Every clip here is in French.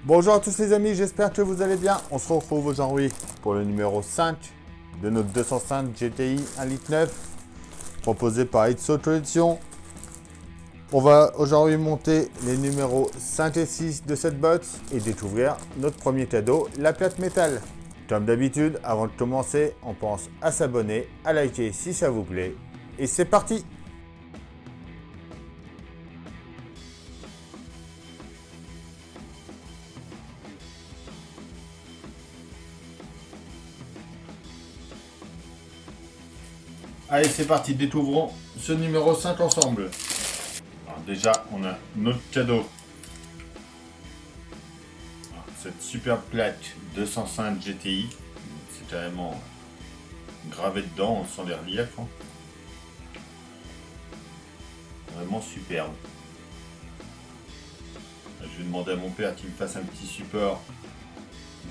Bonjour à tous les amis, j'espère que vous allez bien. On se retrouve aujourd'hui pour le numéro 5 de notre 205 GTI 1.9 litre proposé par Itso Collection. On va aujourd'hui monter les numéros 5 et 6 de cette box et découvrir notre premier cadeau, la plate métal. Comme d'habitude, avant de commencer, on pense à s'abonner, à liker si ça vous plaît. Et c'est parti! Allez, c'est parti, découvrons ce numéro 5 ensemble. Alors déjà, on a notre cadeau. Alors, cette superbe plaque 205 GTI. C'est carrément gravé dedans, on sent les reliefs. Hein. Vraiment superbe. Je vais demander à mon père qu'il me fasse un petit support.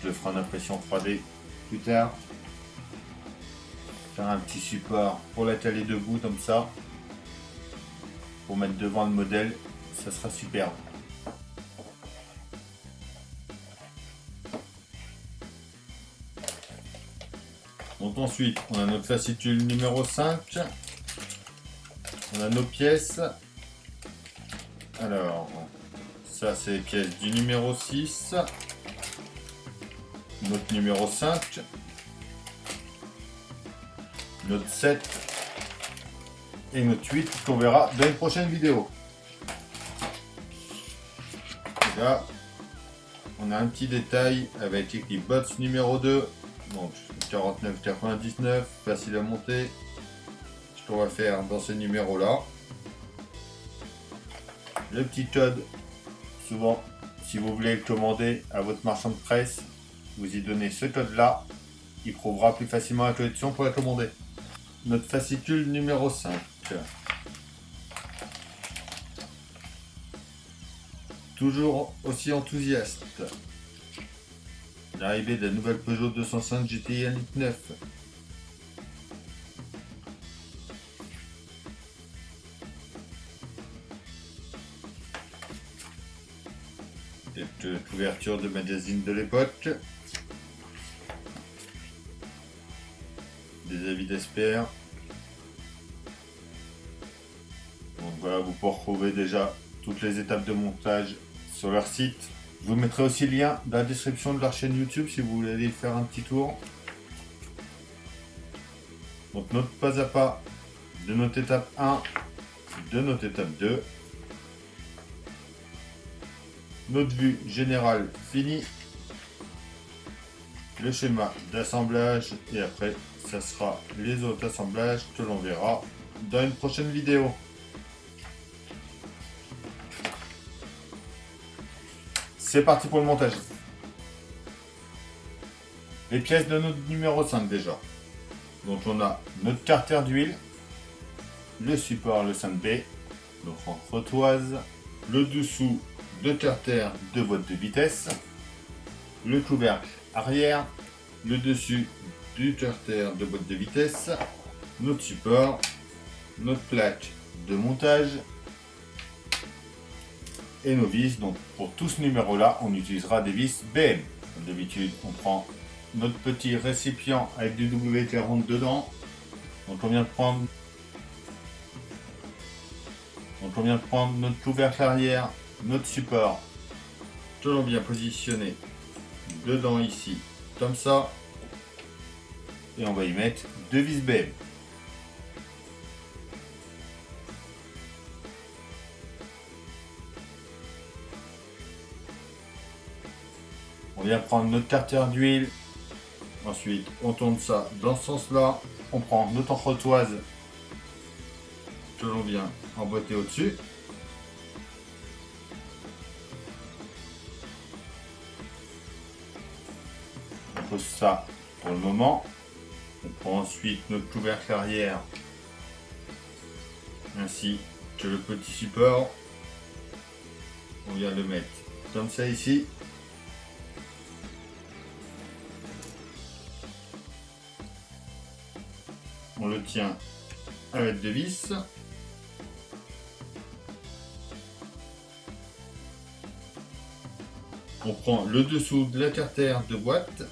Je le ferai en impression 3D plus tard. Faire un petit support pour la caler debout comme ça. Pour mettre devant le modèle, ça sera superbe. Donc ensuite, on a notre fascicule numéro 5. On a nos pièces. Alors, ça c'est les pièces du numéro 6. Notre numéro 5. Notre 7. Et notre 8 qu'on verra dans une prochaine vidéo. Et là, on a un petit détail avec écrit box numéro 2. Donc 49,99, facile à monter. Ce qu'on va faire dans ce numéro là. Le petit code, souvent si vous voulez le commander à votre marchand de presse, vous y donnez ce code là. Il prouvera plus facilement la collection pour la commander. Notre fascicule numéro 5. Toujours aussi enthousiaste. L'arrivée de la nouvelle Peugeot 205 GTI 1.9 litre. Quelques couvertures de magazines de l'époque. Des avis d'experts. Donc voilà, vous pouvez retrouver déjà toutes les étapes de montage sur leur site. Je vous mettrai aussi le lien dans la description de leur chaîne YouTube si vous voulez aller faire un petit tour. Donc notre pas à pas de notre étape 1, de notre étape 2. Notre vue générale finie. Le schéma d'assemblage et après ça sera les autres assemblages que l'on verra dans une prochaine vidéo. C'est parti pour le montage. Les pièces de notre numéro 5 déjà. Donc on a notre carter d'huile, le support, le 5B, notre entretoise, le dessous de carter de boîte de vitesse, le couvercle arrière, le dessus du carter de boîte de vitesse, notre support, notre plaque de montage et nos vis. Donc pour tout ce numéro là, on utilisera des vis BM. Comme d'habitude, on prend notre petit récipient avec du W40 dedans. Donc on vient de prendre notre couvercle arrière, notre support que l'on vient positionner dedans ici, comme ça. Et on va y mettre deux vis BM. On vient prendre notre carter d'huile. Ensuite, on tourne ça dans ce sens-là. On prend notre entretoise que l'on vient emboîter au-dessus. On pose ça pour le moment. On prend ensuite notre couvercle arrière ainsi que le petit support. On vient le mettre comme ça ici. On le tient avec deux vis. On prend le dessous de la carter de boîte.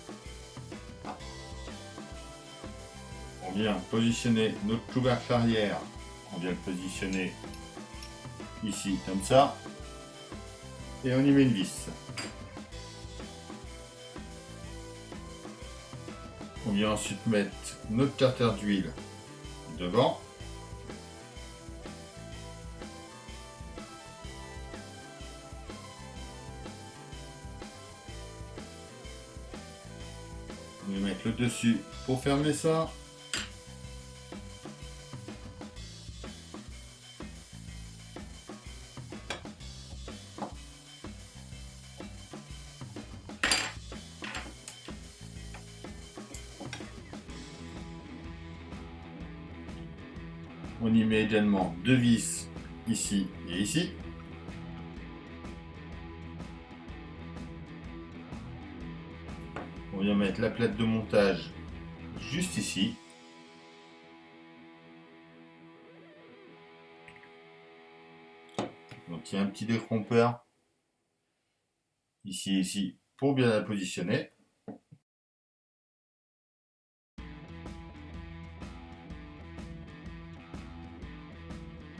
On vient positionner notre couvercle arrière. On vient le positionner ici comme ça. Et on y met une vis. On vient ensuite mettre notre carter d'huile devant. On va mettre le dessus pour fermer ça. On y met également deux vis ici et ici. On vient mettre la plaque de montage juste ici. Donc il y a un petit détrompeur ici et ici pour bien la positionner.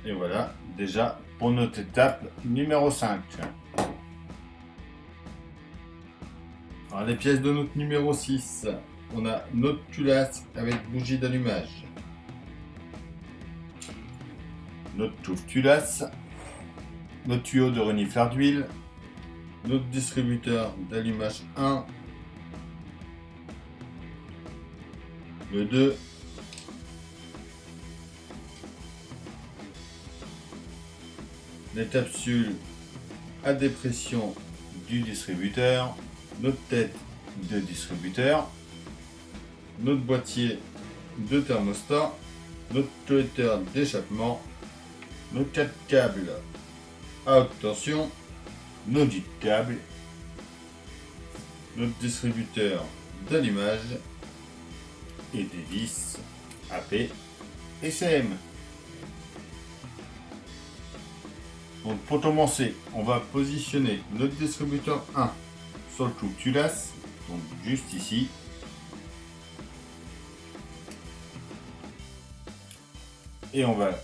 Et voilà, déjà pour notre étape numéro 5. Alors les pièces de notre numéro 6, on a notre culasse avec bougie d'allumage. Notre touffe culasse, notre tuyau de renifleur d'huile, notre distributeur d'allumage 1, le 2, les capsules à dépression du distributeur, notre tête de distributeur, notre boîtier de thermostat, notre collecteur d'échappement, nos 4 câbles à haute tension, nos 10 câbles, notre distributeur d'allumage et des vis AP et CM. Donc pour commencer, on va positionner notre distributeur 1 sur le clou culasse, donc juste ici. Et on va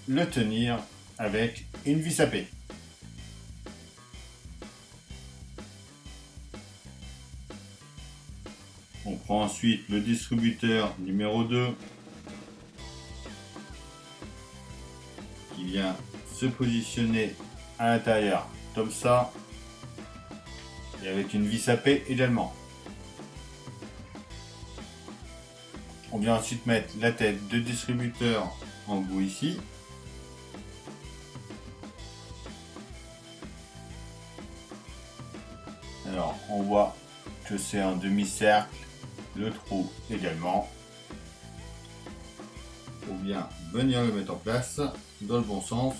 le tenir avec une vis à P. On prend ensuite le distributeur numéro 2 qui vient se positionner à l'intérieur comme ça et avec une vis à P également. On vient ensuite mettre la tête de distributeur en bout ici. Alors on voit que c'est un demi-cercle, le trou également. Il faut bien venir le mettre en place dans le bon sens.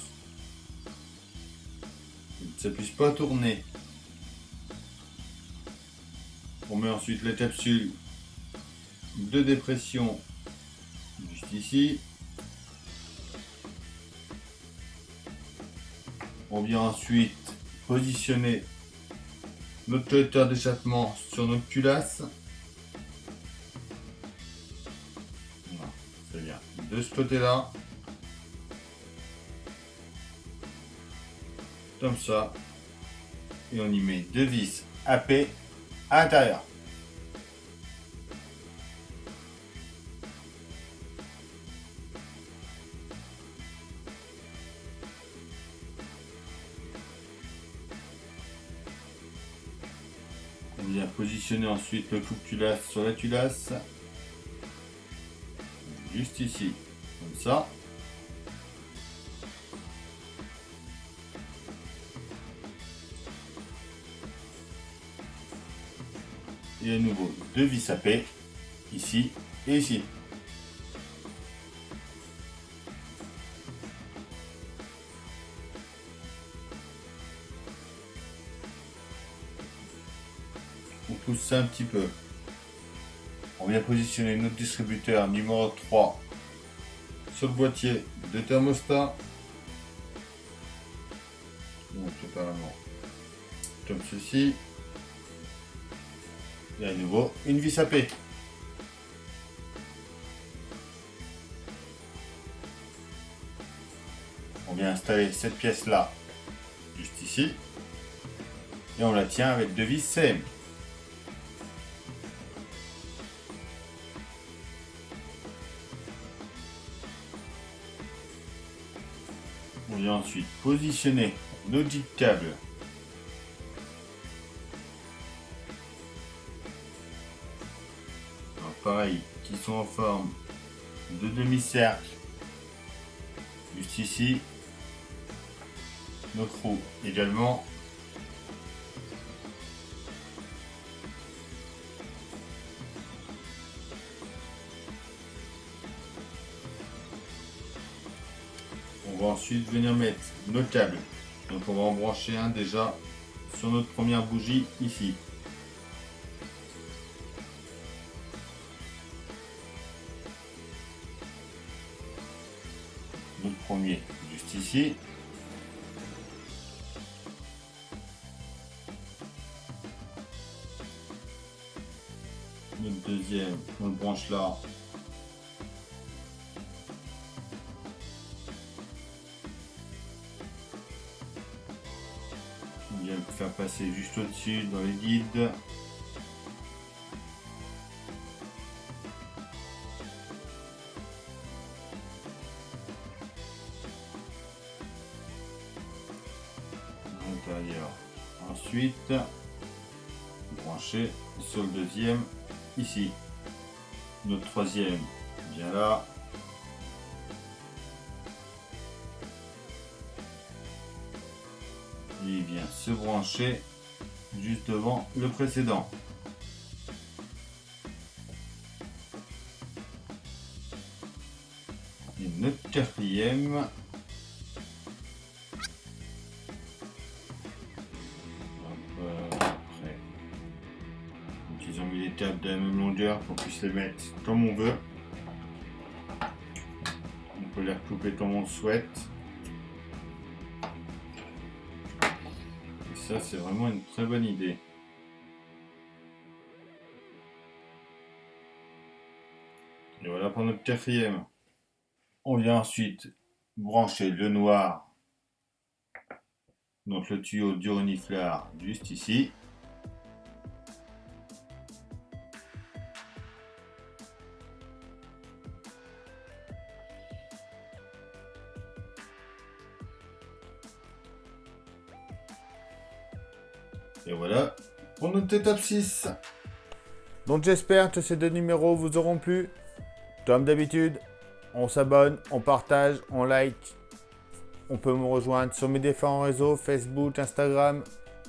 Il ne s'appuie pas tourner. On met ensuite la capsule de dépression juste ici. On vient ensuite positionner notre collecteur d'échappement sur notre culasse. Voilà, c'est bien. De ce côté-là. Comme ça. Et on y met deux vis AP à l'intérieur. On vient positionner ensuite le coupe culasse sur la culasse. Juste ici, comme ça. Et à nouveau deux vis à P, ici et ici. On pousse ça un petit peu. On vient positionner notre distributeur numéro 3 sur le boîtier de thermostat. Donc séparément comme ceci. Et à nouveau, une vis à paix. On vient installer cette pièce-là, juste ici. Et on la tient avec 2 vis CM. On vient ensuite positionner nos 10 câbles pareil, qui sont en forme de demi-cercle juste ici. Notre roue également. On va ensuite venir mettre nos câbles. Donc on va en brancher un déjà sur notre première bougie ici. Notre premier juste ici. Notre deuxième, on le branche là. On vient le faire passer juste au-dessus dans les guides. Ensuite, brancher sur le deuxième ici. Notre troisième vient là. Et il vient se brancher juste devant le précédent. Et notre quatrième. Ils ont mis les câbles de la même longueur pour qu'on puisse les mettre comme on veut. On peut les recouper comme on le souhaite. Et ça, c'est vraiment une très bonne idée. Et voilà pour notre quatrième. On vient ensuite brancher le noir, donc le tuyau du reniflard juste ici. Et voilà pour notre étape 6. Donc j'espère que ces 2 numéros vous auront plu. Comme d'habitude, on s'abonne, on partage, on like. On peut me rejoindre sur mes différents réseaux, Facebook, Instagram.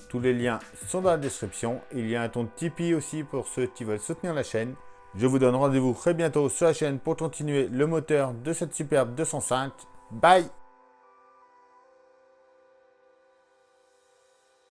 Tous les liens sont dans la description. Il y a un ton Tipeee aussi pour ceux qui veulent soutenir la chaîne. Je vous donne rendez-vous très bientôt sur la chaîne pour continuer le moteur de cette superbe 205. Bye!